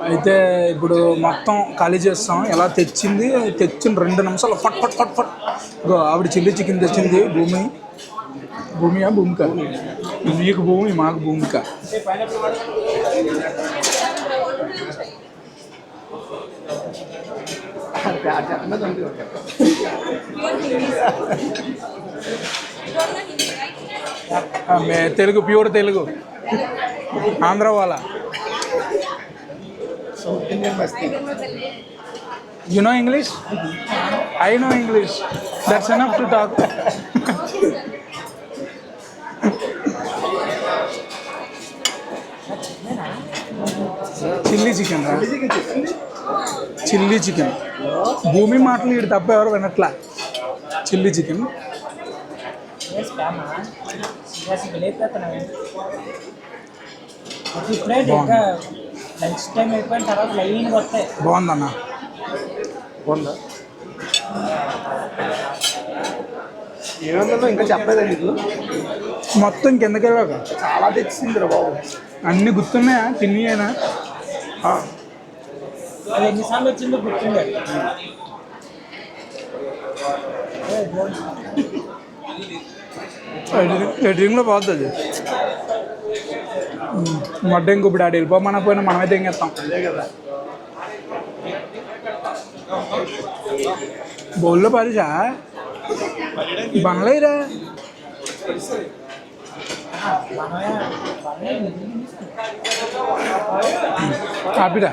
అయితే ఇప్పుడు మొత్తం ఖాళీ చేస్తాం. ఎలా తెచ్చిన 2 నిమిషాలు ఫట్ ఫట్ ఫట్ ఫట్. ఇగో ఆవిడ చిల్లీ చికెన్ తెచ్చింది. భూమియా భూమిక, మీకు భూమి మాకు భూమిక. తెలుగు, ప్యూర్ తెలుగు, ఆంధ్ర వాళ్ళ. You know English? I know English. That's enough to talk. Chilli chicken రా, చిల్లీ చికెన్. భూమి మాటలు ఇటు తప్ప ఎవరు వినట్లా. చిల్లీ చికెన్ బాగుందన్న. బాగుందా? ఏమన్నా ఇంకా చెప్పలేదా నీకు? మొత్తం కిందకి వెళ్ళాక చాలా తెచ్చిందిరా బాబు. అన్నీ గుర్తున్నాయా? తిన్నాయేనా? అది ఎన్నిసార్లు వచ్చిందో గుర్తుంది. ఎడిటింగ్లో బాగుంది. మడ్డ ఇంక ఇప్పుడు ఆడు వెళ్ళిపోమన్నా పోయినా మనమైతే ఇంకేస్తాం. అదే కదా. బౌల్లో పారిసా బంగ్లాయిరా కాపీరా.